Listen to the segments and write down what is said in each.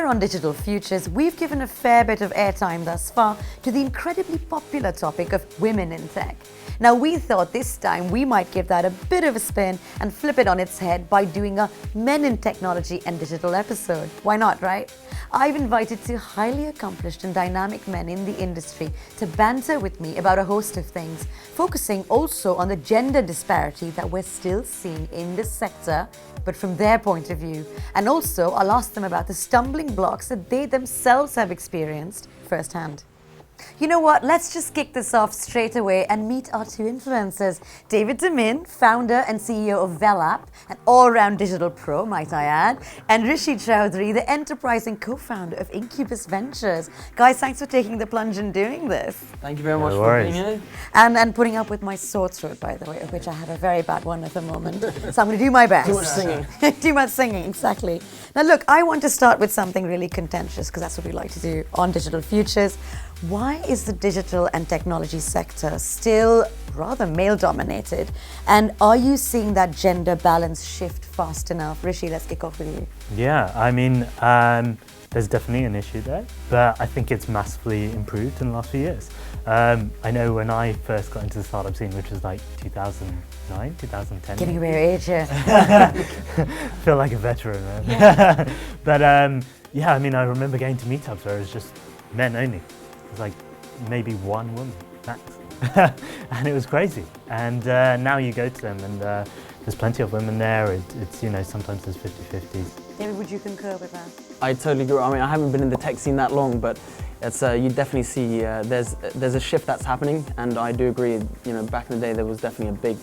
on Digital Futures, we've given a fair bit of airtime thus far to the incredibly popular topic of women in tech. Now, we thought this time we might give that a bit of a spin and flip it on its head by doing a Men in Technology and Digital episode. Why not, right? I've invited two highly accomplished and dynamic men in the industry to banter with me about a host of things, focusing also on the gender disparity that we're still seeing in this sector, but from their point of view. And also, I'll ask them about the stumbling blocks that they themselves have experienced firsthand. You know what? Let's just kick this off straight away and meet our two influencers. David Demin, founder and CEO of Velap, an all-round digital pro, might I add, and Rishi Chowdhury, the enterprising co-founder of Incubus Ventures. Guys, thanks for taking the plunge and doing this. Thank you very much for being here. And putting up with my sore throat, by the way, of which I have a very bad one at the moment. So I'm going to do my best. Too much singing. Too much singing, exactly. Now look, I want to start with something really contentious, because that's what we like to do on Digital Futures. Why is the digital and technology sector still rather male-dominated? And are you seeing that gender balance shift fast enough? Rishi, let's kick off with you. Yeah, I mean, there's definitely an issue there, but I think it's massively improved in the last few years. I know when I first got into the startup scene, which was like 2009, 2010. Giving away your age here. Feel like a veteran, man. Yeah. But yeah, I mean, I remember going to meetups where it was just men only. It was like maybe one woman max, and it was crazy. And now you go to them, and there's plenty of women there. It's you know, sometimes there's 50-50s. David, would you concur with that? I totally agree. I mean, I haven't been in the tech scene that long, but it's you definitely see there's a shift that's happening, and I do agree. You know, back in the day there was definitely a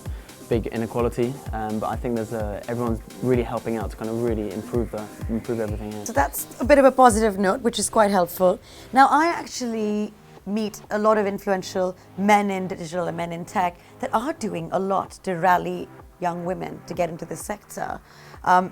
big inequality, but I think there's everyone's really helping out to kind of really improve everything here. So that's a bit of a positive note, which is quite helpful. Now, I actually meet a lot of influential men in digital and men in tech that are doing a lot to rally young women to get into the sector,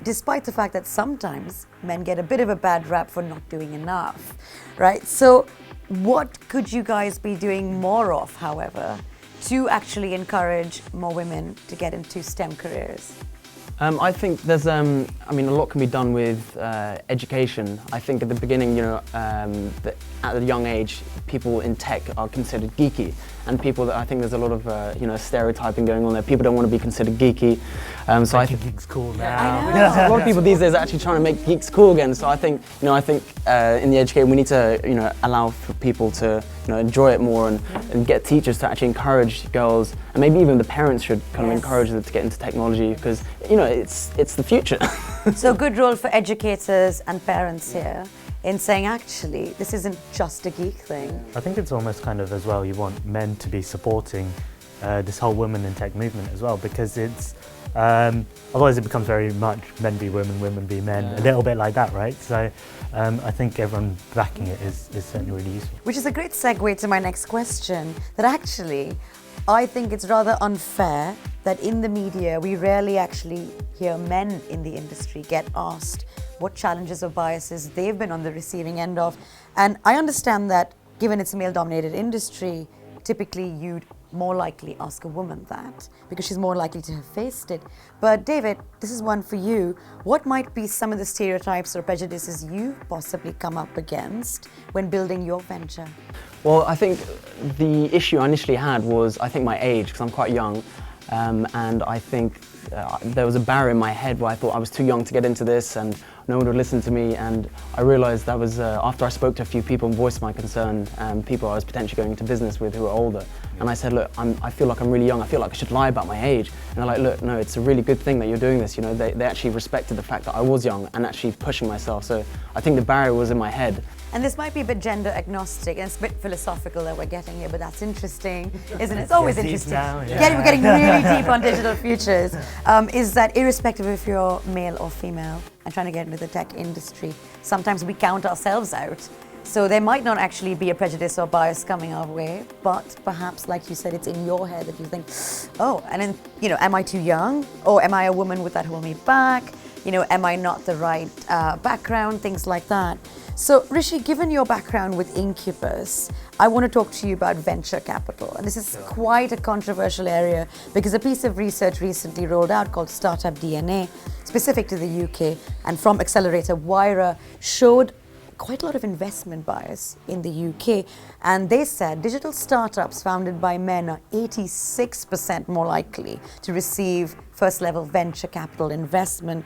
despite the fact that sometimes men get a bit of a bad rap for not doing enough, right? So what could you guys be doing more of, however, to actually encourage more women to get into STEM careers? I think there's, I mean, a lot can be done with education. I think at the beginning, you know, at a young age, people in tech are considered geeky, and people that I think there's a lot of, you know, stereotyping going on there. People don't want to be considered geeky, so I think geeks cool now. a lot of people these days are actually trying to make geeks cool again. So I think, you know, in the education we need to, you know, allow for people to, you know, enjoy it more and get teachers to actually encourage girls, and maybe even the parents should kind of encourage them to get into technology, because, you know, it's the future. So good role for educators and parents here in saying, actually, this isn't just a geek thing. I think it's almost kind of as well, you want men to be supporting this whole women in tech movement as well, because it's, otherwise it becomes very much men be women, women be men, a little bit like that, right? So I think everyone backing it is certainly really useful. Which is a great segue to my next question, that actually, I think it's rather unfair that in the media we rarely actually hear men in the industry get asked what challenges or biases they've been on the receiving end of. And I understand that given it's a male-dominated industry, typically you'd more likely ask a woman that, because she's more likely to have faced it. But David, this is one for you. What might be some of the stereotypes or prejudices you've possibly come up against when building your venture? Well, I think the issue I initially had was, I think, my age, because I'm quite young, and I think there was a barrier in my head where I thought I was too young to get into this and no one would listen to me, and I realised that was after I spoke to a few people and voiced my concern, people I was potentially going into business with who were older, and I said, look, I feel like I'm really young, I feel like I should lie about my age, and they're like, look, no, it's a really good thing that you're doing this, you know, they actually respected the fact that I was young and actually pushing myself, so I think the barrier was in my head. And this might be a bit gender agnostic, and it's a bit philosophical that we're getting here, but that's interesting, isn't it? It's always interesting. Now, yeah. We're getting really deep on Digital Futures. Is that irrespective if you're male or female and trying to get into the tech industry, sometimes we count ourselves out. So there might not actually be a prejudice or bias coming our way, but perhaps, like you said, it's in your head that you think, oh, and then, you know, am I too young? Or am I a woman, would that hold me back? You know, am I not the right background? Things like that. So Rishi, given your background with Incubus, I want to talk to you about venture capital. And this is quite a controversial area because a piece of research recently rolled out called Startup DNA, specific to the UK, and from accelerator Wayra, showed quite a lot of investment bias in the UK, and they said digital startups founded by men are 86% more likely to receive first-level venture capital investment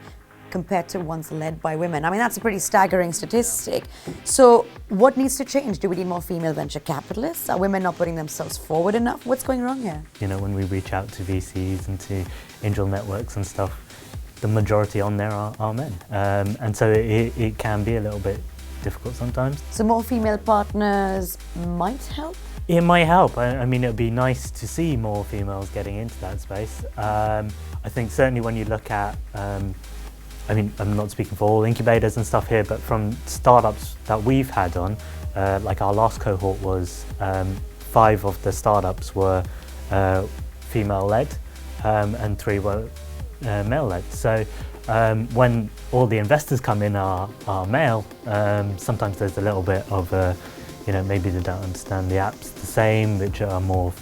compared to ones led by women. I mean, that's a pretty staggering statistic. So what needs to change? Do we need more female venture capitalists? Are women not putting themselves forward enough? What's going wrong here? You know, when we reach out to VCs and to angel networks and stuff, the majority on there are men. And so it can be a little bit difficult sometimes. So more female partners might help? It might help. I mean, it would be nice to see more females getting into that space. I think certainly when you look at, I mean, I'm not speaking for all incubators and stuff here, but from startups that we've had on, like our last cohort was 5 of the startups were female-led and 3 were male-led. So when all the investors come in are male, sometimes there's a little bit of, you know, maybe they don't understand the apps the same, which are more,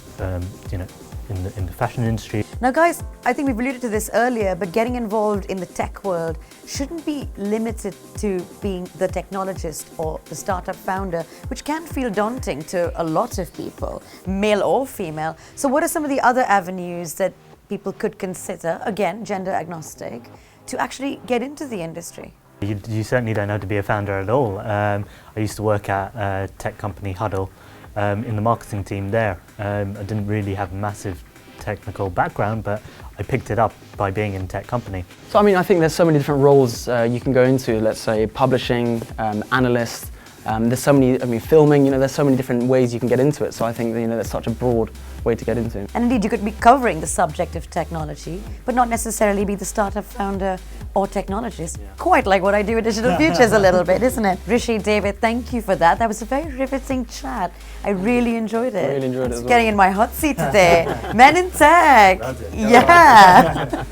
you know, in the fashion industry. Now guys, I think we've alluded to this earlier, but getting involved in the tech world shouldn't be limited to being the technologist or the startup founder, which can feel daunting to a lot of people, male or female. So what are some of the other avenues that people could consider, again, gender agnostic, to actually get into the industry? You certainly don't have to be a founder at all. I used to work at a tech company, Huddle, in the marketing team there. I didn't really have a massive technical background, but I picked it up by being in a tech company. So I mean, I think there's so many different roles you can go into. Let's say publishing, analyst. There's so many. I mean, filming. You know, there's so many different ways you can get into it. So I think you know there's such a broad way to get into it. And indeed, you could be covering the subject of technology, but not necessarily be the startup founder or technologist. Yeah. Quite like what I do at Digital Futures a little bit, isn't it? Rishi, David, thank you for that. That was a very riveting chat. I really enjoyed it. I really enjoyed it as well. Getting in my hot seat today. Men in tech. Yeah.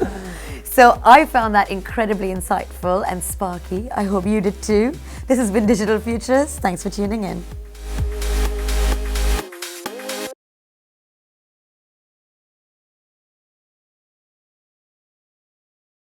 So I found that incredibly insightful and sparky. I hope you did too. This has been Digital Futures. Thanks for tuning in.